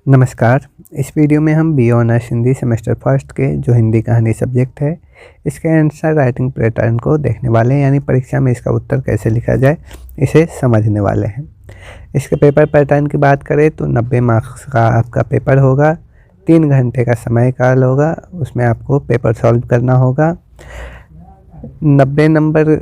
नमस्कार। इस वीडियो में हम B honours Hindi semester first के जो हिंदी कहानी सब्जेक्ट है इसके आंसर राइटिंग पैटर्न को देखने वाले हैं, यानी परीक्षा में इसका उत्तर कैसे लिखा जाए इसे समझने वाले हैं। इसके पेपर पैटर्न की बात करें तो 90 मार्क्स का आपका पेपर होगा, 3 घंटे का समय काल होगा, उसमें आपको पेपर सॉल्व करना होगा। 90 नंबर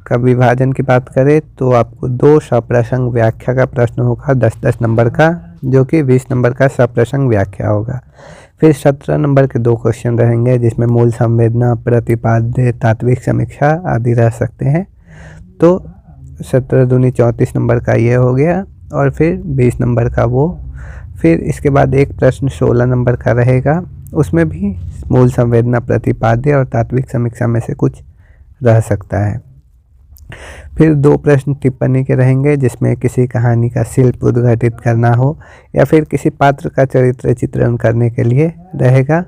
का विभाजन की बात करें तो आपको 2 सप्रसंग व्याख्या का प्रश्न होगा 10-10 नंबर का, जो कि 20 नंबर का सप्रसंग व्याख्या होगा। फिर 17 नंबर के 2 क्वेश्चन रहेंगे जिसमें मूल संवेदना, प्रतिपाद्य, तात्विक समीक्षा आदि रह सकते हैं। तो 17 दूनी 34 नंबर का ये हो गया और फिर 20 नंबर का वो। फिर इसके बाद एक प्रश्न 16 नंबर का रहेगा, उसमें भी मूल संवेदना, प्रतिपाद्य और तात्विक समीक्षा में से कुछ रह सकता है। फिर 2 प्रश्न टिप्पणी के रहेंगे जिसमें किसी कहानी का शिल्प उद्घाटित करना हो या फिर किसी पात्र का चरित्र चित्रण करने के लिए रहेगा,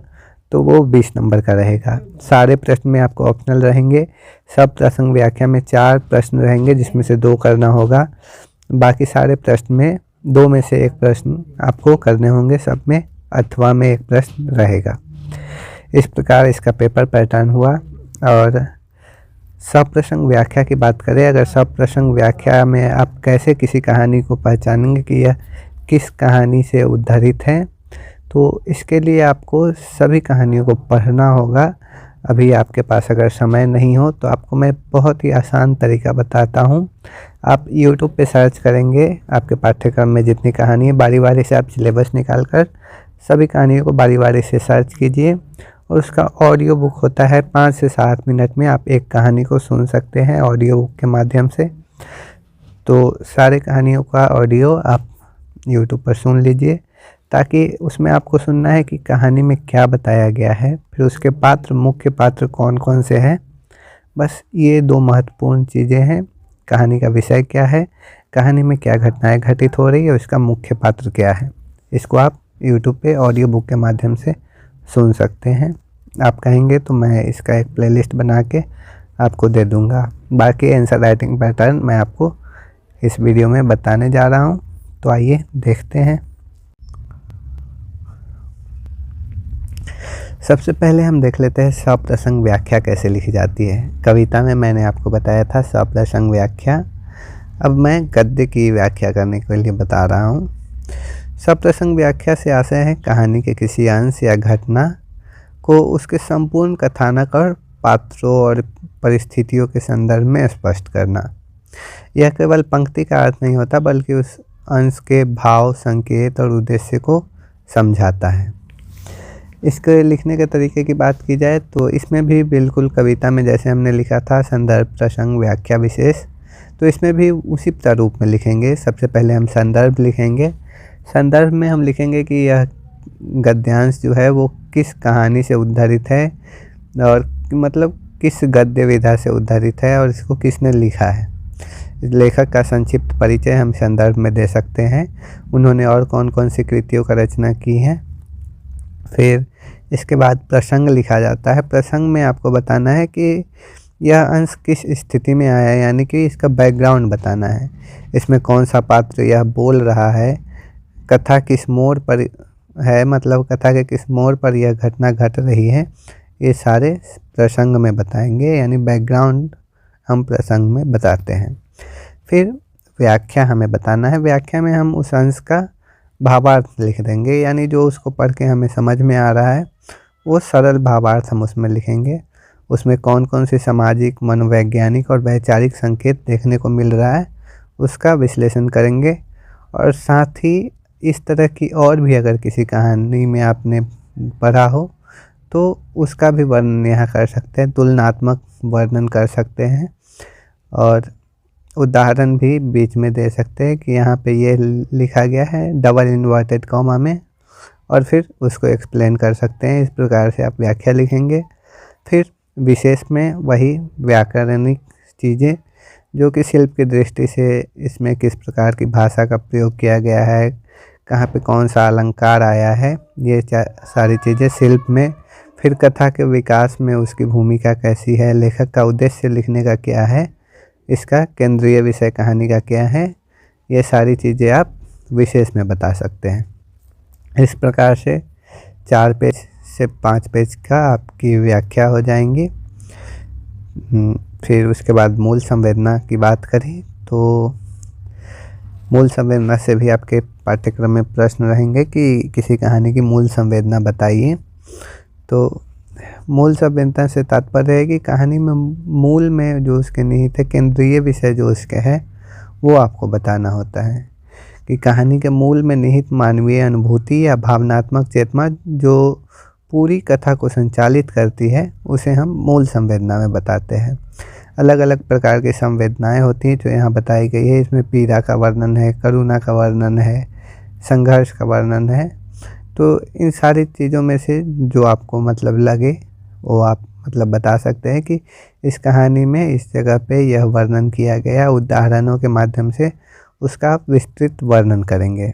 तो वो 20 नंबर का रहेगा। सारे प्रश्न में आपको ऑप्शनल रहेंगे। सब प्रसंग व्याख्या में 4 प्रश्न रहेंगे जिसमें से 2 करना होगा। बाकी सारे प्रश्न में 2 में से 1 प्रश्न आपको करने होंगे, सब में अथवा में 1 प्रश्न रहेगा। इस प्रकार इसका पेपर पैटर्न हुआ। और सप्रसंग व्याख्या की बात करें, अगर सप्रसंग व्याख्या में आप कैसे किसी कहानी को पहचानेंगे कि यह किस कहानी से उद्धृत है, तो इसके लिए आपको सभी कहानियों को पढ़ना होगा। अभी आपके पास अगर समय नहीं हो तो आपको मैं बहुत ही आसान तरीका बताता हूँ। आप YouTube पे सर्च करेंगे, आपके पाठ्यक्रम में जितनी कहानी है बारी बारी से आप सिलेबस निकाल कर सभी कहानियों को बारी बारी से सर्च कीजिए और उसका ऑडियो बुक होता है। 5 से 7 मिनट में आप एक कहानी को सुन सकते हैं ऑडियो बुक के माध्यम से। तो सारे कहानियों का ऑडियो आप YouTube पर सुन लीजिए, ताकि उसमें आपको सुनना है कि कहानी में क्या बताया गया है, फिर उसके पात्र, मुख्य पात्र कौन कौन से हैं। बस ये 2 महत्वपूर्ण चीज़ें हैं। कहानी का विषय क्या है, कहानी में क्या घटनाएं घटित हो रही है और इसका मुख्य पात्र क्या है। इसको आप YouTube पे ऑडियो बुक के माध्यम से सुन सकते हैं। आप कहेंगे तो मैं इसका एक प्लेलिस्ट बना के आपको दे दूंगा। बाकी आंसर राइटिंग पैटर्न मैं आपको इस वीडियो में बताने जा रहा हूं, तो आइए देखते हैं। सबसे पहले हम देख लेते हैं सप्रसंग व्याख्या कैसे लिखी जाती है। कविता में मैंने आपको बताया था सप्रसंग व्याख्या, अब मैं गद्य की व्याख्या करने के लिए बता रहा हूँ। सप्रसंग व्याख्या से आशय है कहानी के किसी अंश या घटना को उसके संपूर्ण कथानक और पात्रों और परिस्थितियों के संदर्भ में स्पष्ट करना। यह केवल पंक्ति का अर्थ नहीं होता, बल्कि उस अंश के भाव, संकेत और उद्देश्य को समझाता है। इसके लिखने के तरीके की बात की जाए तो इसमें भी बिल्कुल कविता में जैसे हमने लिखा था संदर्भ, प्रसंग, व्याख्या, विशेष, तो इसमें भी उसी प्रारूप में लिखेंगे। सबसे पहले हम संदर्भ लिखेंगे। संदर्भ में हम लिखेंगे कि यह गद्यांश जो है वो किस कहानी से उद्धृत है और मतलब किस गद्य विधा से उद्धृत है और इसको किसने लिखा है। लेखक का संक्षिप्त परिचय हम संदर्भ में दे सकते हैं, उन्होंने और कौन कौन सी कृतियों का रचना की है। फिर इसके बाद प्रसंग लिखा जाता है। प्रसंग में आपको बताना है कि यह अंश किस स्थिति में आया है, यानी कि इसका बैकग्राउंड बताना है। इसमें कौन सा पात्र यह बोल रहा है, कथा किस मोड़ पर है, मतलब कथा के किस मोड़ पर यह घटना घट रही है, ये सारे प्रसंग में बताएंगे, यानी बैकग्राउंड हम प्रसंग में बताते हैं। फिर व्याख्या हमें बताना है। व्याख्या में हम उस अंश का भावार्थ लिख देंगे, यानी जो उसको पढ़ के हमें समझ में आ रहा है वो सरल भावार्थ हम उसमें लिखेंगे। उसमें कौन कौन से सामाजिक, मनोवैज्ञानिक और वैचारिक संकेत देखने को मिल रहा है उसका विश्लेषण करेंगे। और साथ ही इस तरह की और भी अगर किसी कहानी में आपने पढ़ा हो तो उसका भी वर्णन यहाँ कर सकते हैं, तुलनात्मक वर्णन कर सकते हैं और उदाहरण भी बीच में दे सकते हैं कि यहाँ पे ये लिखा गया है डबल इन्वर्टेड कॉमा में, और फिर उसको एक्सप्लेन कर सकते हैं। इस प्रकार से आप व्याख्या लिखेंगे। फिर विशेष में वही व्याकरणिक चीज़ें जो कि शिल्प की दृष्टि से इसमें किस प्रकार की भाषा का प्रयोग किया गया है, कहाँ पे कौन सा अलंकार आया है, ये सारी चीज़ें शिल्प में। फिर कथा के विकास में उसकी भूमिका कैसी है, लेखक का उद्देश्य लिखने का क्या है, इसका केंद्रीय विषय कहानी का क्या है, ये सारी चीज़ें आप विशेष में बता सकते हैं। इस प्रकार से 4 पेज से 5 पेज का आपकी व्याख्या हो जाएंगी। फिर उसके बाद मूल संवेदना की बात करें तो मूल संवेदना से भी आपके पाठ्यक्रम में प्रश्न रहेंगे कि किसी कहानी की मूल संवेदना बताइए। तो मूल संवेदना से तात्पर्य है कि कहानी में मूल में जो उसके निहित है, केंद्रीय विषय जो उसके है, वो आपको बताना होता है कि कहानी के मूल में निहित मानवीय अनुभूति या भावनात्मक चेतना जो पूरी कथा को संचालित करती है, उसे हम मूल संवेदना में बताते हैं। अलग अलग प्रकार की संवेदनाएं होती हैं जो यहाँ बताई गई है। इसमें पीड़ा का वर्णन है, करुणा का वर्णन है, संघर्ष का वर्णन है। तो इन सारी चीज़ों में से जो आपको मतलब लगे वो आप मतलब बता सकते हैं कि इस कहानी में इस जगह पे यह वर्णन किया गया, उदाहरणों के माध्यम से उसका आप विस्तृत वर्णन करेंगे।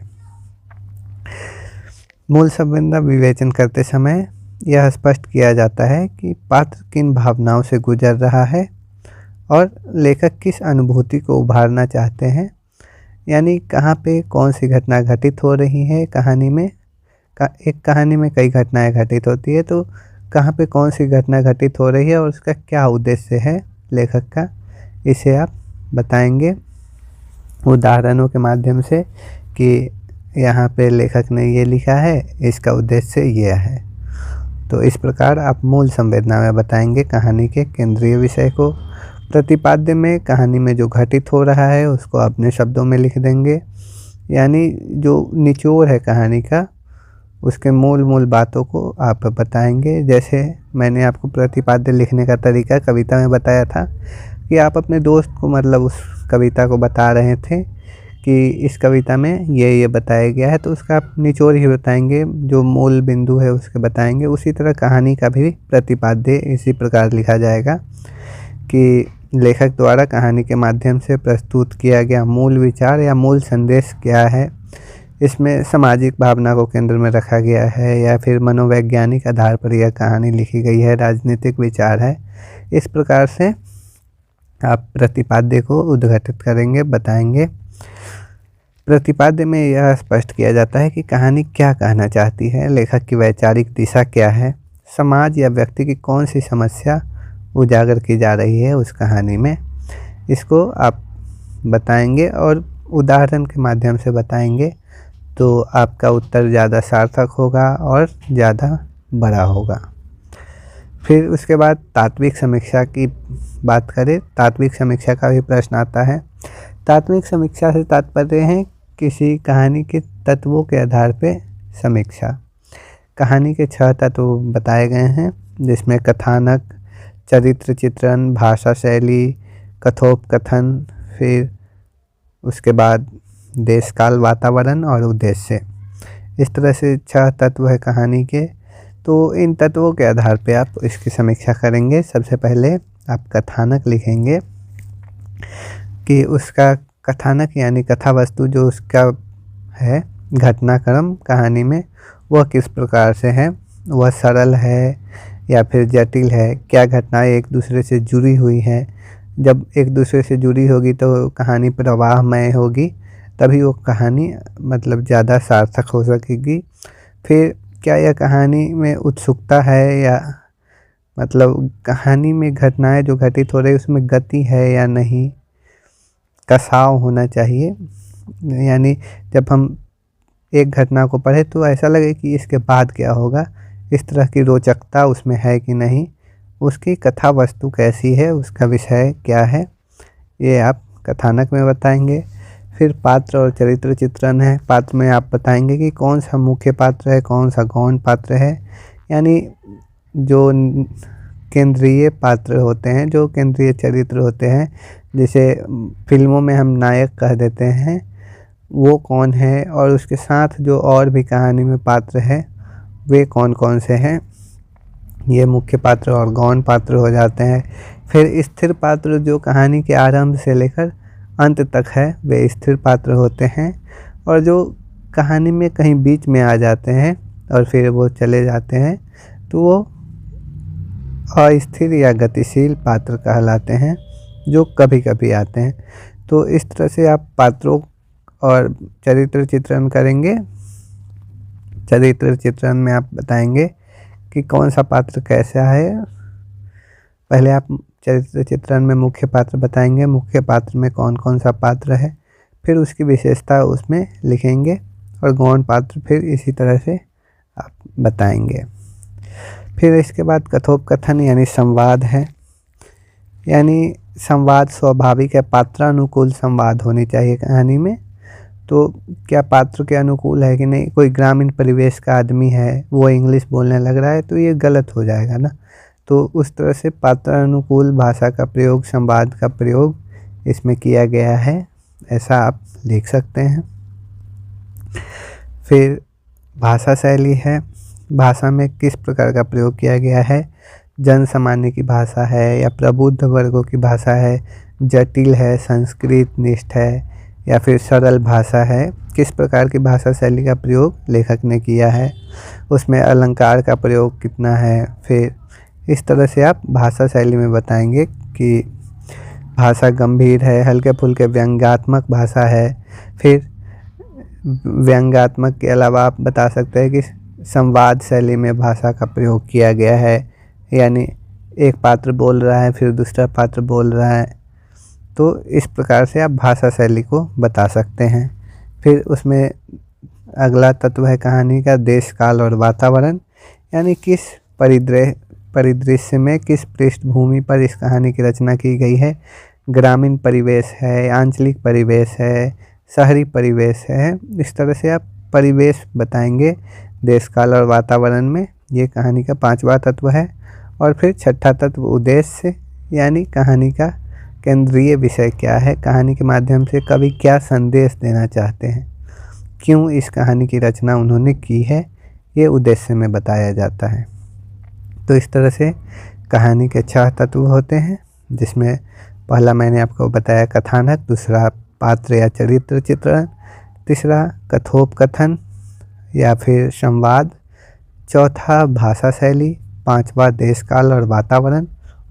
मूल संवेदना विवेचन करते समय यह स्पष्ट किया जाता है कि पात्र किन भावनाओं से गुजर रहा है और लेखक किस अनुभूति को उभारना चाहते हैं, यानी कहाँ पे कौन सी घटना घटित हो रही है कहानी में। एक कहानी में कई घटनाएं घटित होती है, तो कहाँ पे कौन सी घटना घटित हो रही है और उसका क्या उद्देश्य है लेखक का, इसे आप बताएंगे उदाहरणों के माध्यम से कि यहाँ पे लेखक ने ये लिखा है, इसका उद्देश्य ये है। तो इस प्रकार आप मूल संवेदना में बताएंगे कहानी के केंद्रीय विषय को। प्रतिपाद्य में कहानी में जो घटित हो रहा है उसको अपने शब्दों में लिख देंगे, यानी जो निचोड़ है कहानी का उसके मूल बातों को आप बताएंगे। जैसे मैंने आपको प्रतिपाद्य लिखने का तरीका कविता में बताया था कि आप अपने दोस्त को मतलब उस कविता को बता रहे थे कि इस कविता में ये बताया गया है, तो उसका आप निचोड़ ही बताएंगे, जो मूल बिंदु है उसके बताएंगे। उसी तरह कहानी का भी प्रतिपाद्य इसी प्रकार लिखा जाएगा कि लेखक द्वारा कहानी के माध्यम से प्रस्तुत किया गया मूल विचार या मूल संदेश क्या है। इसमें सामाजिक भावना को केंद्र में रखा गया है या फिर मनोवैज्ञानिक आधार पर यह कहानी लिखी गई है, राजनीतिक विचार है। इस प्रकार से आप प्रतिपाद्य को उद्घाटित करेंगे, बताएंगे। प्रतिपाद्य में यह स्पष्ट किया जाता है कि कहानी क्या कहना चाहती है, लेखक की वैचारिक दिशा क्या है, समाज या व्यक्ति की कौन सी समस्या उजागर की जा रही है उस कहानी में, इसको आप बताएंगे और उदाहरण के माध्यम से बताएंगे। तो आपका उत्तर ज़्यादा सार्थक होगा और ज़्यादा बड़ा होगा। फिर उसके बाद तात्विक समीक्षा की बात करें। तात्विक समीक्षा का भी प्रश्न आता है। तात्विक समीक्षा से तात्पर्य है किसी कहानी के तत्वों के आधार पर समीक्षा। कहानी के 6 तत्व बताए गए हैं, जिसमें कथानक, चरित्र चित्रण, भाषा शैली, कथोपकथन, फिर उसके बाद देश काल वातावरण और उद्देश्य। इस तरह से 6 तत्व है कहानी के। तो इन तत्वों के आधार पे आप इसकी समीक्षा करेंगे। सबसे पहले आप कथानक लिखेंगे कि उसका कथानक यानी कथा वस्तु जो उसका है, घटनाक्रम कहानी में, वह किस प्रकार से है, वह सरल है या फिर जटिल है, क्या घटनाएं एक दूसरे से जुड़ी हुई हैं। जब एक दूसरे से जुड़ी होगी तो कहानी प्रवाहमय होगी, तभी वो कहानी मतलब ज़्यादा सार्थक हो सकेगी। फिर क्या यह कहानी में उत्सुकता है या मतलब कहानी में घटनाएं जो घटित हो रही है उसमें गति है या नहीं, कसाव होना चाहिए, यानी जब हम एक घटना को पढ़े तो ऐसा लगे कि इसके बाद क्या होगा, इस तरह की रोचकता उसमें है कि नहीं, उसकी कथा वस्तु कैसी है, उसका विषय क्या है, ये आप कथानक में बताएंगे। फिर पात्र और चरित्र चित्रण है। पात्र में आप बताएंगे कि कौन सा मुख्य पात्र है, कौन सा गौण पात्र है, यानी जो केंद्रीय पात्र होते हैं, जो केंद्रीय चरित्र होते हैं, जैसे फिल्मों में हम नायक कह देते हैं, वो कौन है, और उसके साथ जो और भी कहानी में पात्र हैं वे कौन कौन से हैं, ये मुख्य पात्र और गौण पात्र हो जाते हैं। फिर स्थिर पात्र जो कहानी के आरंभ से लेकर अंत तक है, वे स्थिर पात्र होते हैं, और जो कहानी में कहीं बीच में आ जाते हैं और फिर वो चले जाते हैं तो वो अस्थिर या गतिशील पात्र कहलाते हैं, जो कभी कभी आते हैं। तो इस तरह से आप पात्रों और चरित्र चित्रण करेंगे। चरित्र चित्रण में आप बताएंगे कि कौन सा पात्र कैसा है। पहले आप चरित्र चित्रण में मुख्य पात्र बताएंगे, मुख्य पात्र में कौन कौन सा पात्र है, फिर उसकी विशेषता उसमें लिखेंगे और गौण पात्र फिर इसी तरह से आप बताएंगे। फिर इसके बाद कथोपकथन यानी संवाद है, यानी संवाद स्वाभाविक है, पात्रानुकूल संवाद होनी चाहिए कहानी में। तो क्या पात्र के अनुकूल है कि नहीं, कोई ग्रामीण परिवेश का आदमी है वो इंग्लिश बोलने लग रहा है तो ये गलत हो जाएगा ना। तो उस तरह से पात्रानुकूल भाषा का प्रयोग, संवाद का प्रयोग इसमें किया गया है, ऐसा आप लिख सकते हैं। फिर भाषा शैली है, भाषा में किस प्रकार का प्रयोग किया गया है, जन सामान्य की भाषा है या प्रबुद्ध वर्गों की भाषा है, जटिल है, संस्कृत निष्ठ है या फिर सरल भाषा है, किस प्रकार की भाषा शैली का प्रयोग लेखक ने किया है, उसमें अलंकार का प्रयोग कितना है। फिर इस तरह से आप भाषा शैली में बताएंगे कि भाषा गंभीर है, हल्के फुल्के व्यंग्यात्मक भाषा है। फिर व्यंग्यात्मक के अलावा आप बता सकते हैं कि संवाद शैली में भाषा का प्रयोग किया गया है, यानी एक पात्र बोल रहा है फिर दूसरा पात्र बोल रहा है। तो इस प्रकार से आप भाषा शैली को बता सकते हैं। फिर उसमें अगला तत्व है कहानी का देश काल और वातावरण, यानी किस परिदृश्य में, किस पृष्ठभूमि पर इस कहानी की रचना की गई है। ग्रामीण परिवेश है, आंचलिक परिवेश है, शहरी परिवेश है, इस तरह से आप परिवेश बताएंगे देश काल और वातावरण में। ये कहानी का 5वां तत्व है। और फिर 6ठा तत्व उद्देश्य, यानी कहानी का केंद्रीय विषय क्या है, कहानी के माध्यम से कवि क्या संदेश देना चाहते हैं, क्यों इस कहानी की रचना उन्होंने की है, ये उद्देश्य में बताया जाता है। तो इस तरह से कहानी के 6 तत्व होते हैं, जिसमें पहला मैंने आपको बताया कथानक, दूसरा पात्र या चरित्र चित्रण, तीसरा कथोपकथन या फिर संवाद, चौथा भाषा शैली, 5वां देश काल और वातावरण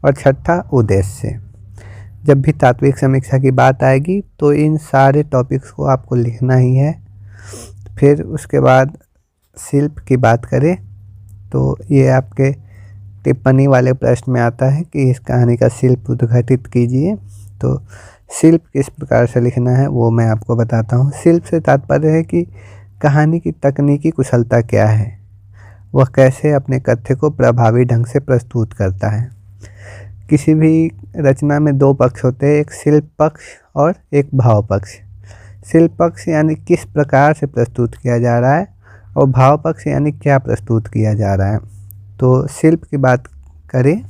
और 6ठा उद्देश्य। जब भी तात्विक समीक्षा की बात आएगी तो इन सारे टॉपिक्स को आपको लिखना ही है। फिर उसके बाद शिल्प की बात करें तो ये आपके टिप्पणी वाले प्रश्न में आता है कि इस कहानी का शिल्प उद्घाटित कीजिए। तो शिल्प किस प्रकार से लिखना है वो मैं आपको बताता हूँ। शिल्प से तात्पर्य है कि कहानी की तकनीकी कुशलता क्या है, वह कैसे अपने कथ्य को प्रभावी ढंग से प्रस्तुत करता है। किसी भी रचना में 2 पक्ष होते हैं, एक शिल्प पक्ष और एक भाव पक्ष। शिल्प पक्ष यानी किस प्रकार से प्रस्तुत किया जा रहा है और भाव पक्ष यानी क्या प्रस्तुत किया जा रहा है। तो शिल्प की बात करें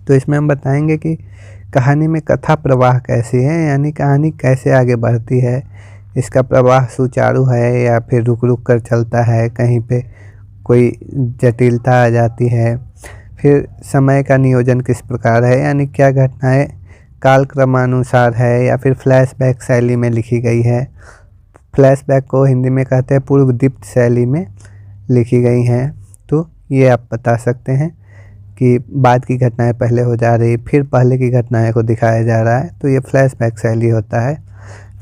तो इसमें हम बताएंगे कि कहानी में कथा प्रवाह कैसी है, यानी कहानी कैसे आगे बढ़ती है, इसका प्रवाह सुचारू है या फिर रुक रुक कर चलता है, कहीं पे कोई जटिलता आ जाती है। फिर समय का नियोजन किस प्रकार है, यानी क्या घटनाएं काल क्रमानुसार है या फिर फ्लैशबैक शैली में लिखी गई है। फ्लैशबैक को हिंदी में कहते हैं पूर्व दीप्त शैली में लिखी गई हैं। तो ये आप बता सकते हैं कि बाद की घटनाएं पहले हो जा रही, फिर पहले की घटनाएं को दिखाया जा रहा है, तो ये फ्लैशबैक शैली होता है।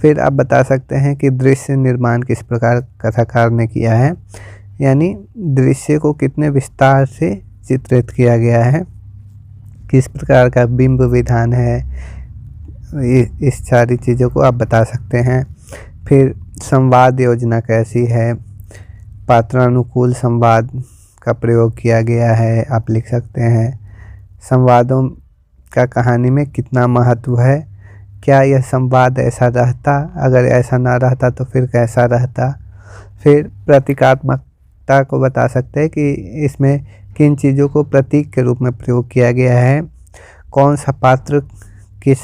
फिर आप बता सकते हैं कि दृश्य निर्माण किस प्रकार कथाकार ने किया है, यानी दृश्य को कितने विस्तार से चित्रित किया गया है, किस प्रकार का बिंब विधान है, इस सारी चीज़ों को आप बता सकते हैं। फिर संवाद योजना कैसी है, पात्रानुकूल संवाद का प्रयोग किया गया है, आप लिख सकते हैं। संवादों का कहानी में कितना महत्व है, क्या यह संवाद ऐसा रहता, अगर ऐसा ना रहता तो फिर कैसा रहता। फिर प्रतीकात्मकता को बता सकते हैं कि इसमें किन चीज़ों को प्रतीक के रूप में प्रयोग किया गया है, कौन सा पात्र किस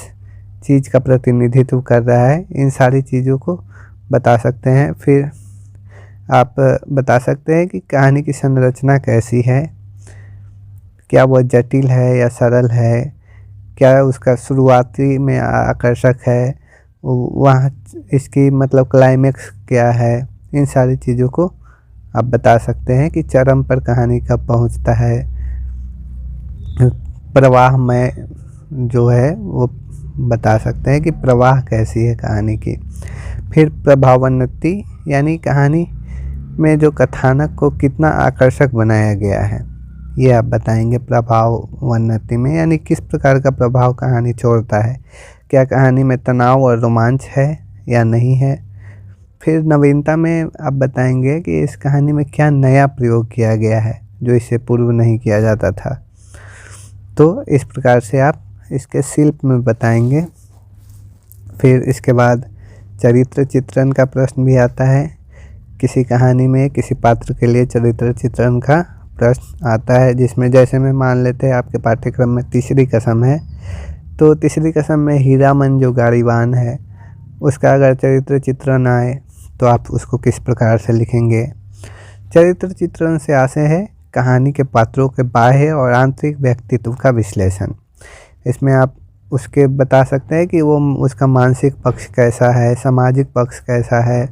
चीज़ का प्रतिनिधित्व कर रहा है, इन सारी चीज़ों को बता सकते हैं। फिर आप बता सकते हैं कि कहानी की संरचना कैसी है, क्या वह जटिल है या सरल है, क्या उसका शुरुआती में आकर्षक है, वहाँ इसकी मतलब क्लाइमेक्स क्या है, इन सारी चीज़ों को आप बता सकते हैं कि चरम पर कहानी कब पहुँचता है। प्रवाह में जो है वो बता सकते हैं कि प्रवाह कैसी है कहानी की। फिर प्रभावोन्नति, यानी कहानी में जो कथानक को कितना आकर्षक बनाया गया है, ये आप बताएंगे प्रभाव वन्नति में, यानी किस प्रकार का प्रभाव कहानी छोड़ता है। क्या कहानी में तनाव और रोमांच है या नहीं है। फिर नवीनता में आप बताएंगे कि इस कहानी में क्या नया प्रयोग किया गया है जो इससे पूर्व नहीं किया जाता था। तो इस प्रकार से आप इसके शिल्प में बताएंगे। फिर इसके बाद चरित्र चित्रण का प्रश्न भी आता है। किसी कहानी में किसी पात्र के लिए चरित्र चित्रण का प्रश्न आता है, जिसमें जैसे में मान लेते हैं आपके पाठ्यक्रम में तीसरी कसम है, तो तीसरी कसम में हीरामन जो गाड़ीवान है उसका अगर चरित्र चित्रण आए तो आप उसको किस प्रकार से लिखेंगे। चरित्र चित्रण से आशय है कहानी के पात्रों के बाह्य और आंतरिक व्यक्तित्व का विश्लेषण। इसमें आप उसके बता सकते हैं कि वो उसका मानसिक पक्ष कैसा है, सामाजिक पक्ष कैसा है,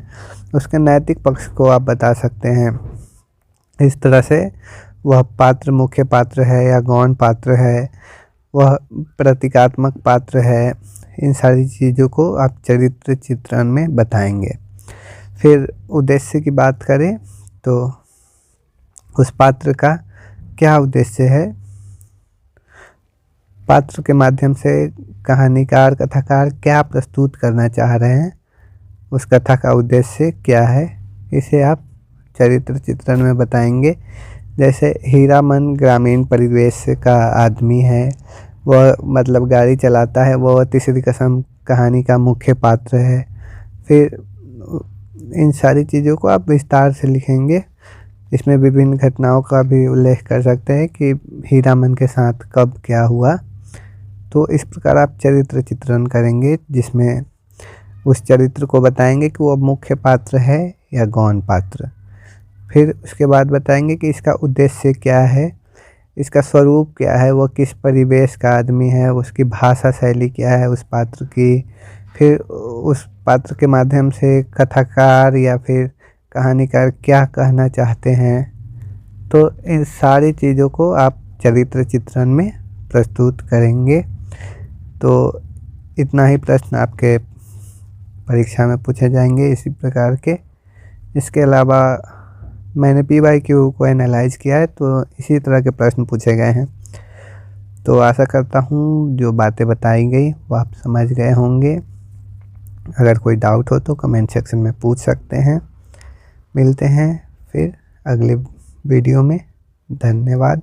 उसके नैतिक पक्ष को आप बता सकते हैं। इस तरह से वह पात्र मुख्य पात्र है या गौण पात्र है, वह प्रतीकात्मक पात्र है, इन सारी चीज़ों को आप चरित्र चित्रण में बताएंगे। फिर उद्देश्य की बात करें तो उस पात्र का क्या उद्देश्य है, पात्र के माध्यम से कहानीकार कथाकार क्या प्रस्तुत करना चाह रहे हैं, उस कथा का उद्देश्य क्या है, इसे आप चरित्र चित्रण में बताएंगे। जैसे हीरामन ग्रामीण परिवेश का आदमी है, वह मतलब गाड़ी चलाता है, वह तीसरी कसम कहानी का मुख्य पात्र है। फिर इन सारी चीज़ों को आप विस्तार से लिखेंगे। इसमें विभिन्न घटनाओं का भी उल्लेख कर सकते हैं कि हीरामन के साथ कब क्या हुआ। तो इस प्रकार आप चरित्र चित्रण करेंगे, जिसमें उस चरित्र को बताएंगे कि वो मुख्य पात्र है या गौण पात्र। फिर उसके बाद बताएंगे कि इसका उद्देश्य क्या है, इसका स्वरूप क्या है, वह किस परिवेश का आदमी है, उसकी भाषा शैली क्या है उस पात्र की। फिर उस पात्र के माध्यम से कथाकार या फिर कहानीकार क्या कहना चाहते हैं। तो इन सारी चीज़ों को आप चरित्र चित्रण में प्रस्तुत करेंगे। तो इतना ही प्रश्न आपके परीक्षा में पूछे जाएंगे इसी प्रकार के। इसके अलावा मैंने PYQ को एनालाइज किया है, तो इसी तरह के प्रश्न पूछे गए हैं। तो आशा करता हूँ जो बातें बताई गई वो आप समझ गए होंगे। अगर कोई डाउट हो तो कमेंट सेक्शन में पूछ सकते हैं। मिलते हैं फिर अगले वीडियो में। धन्यवाद।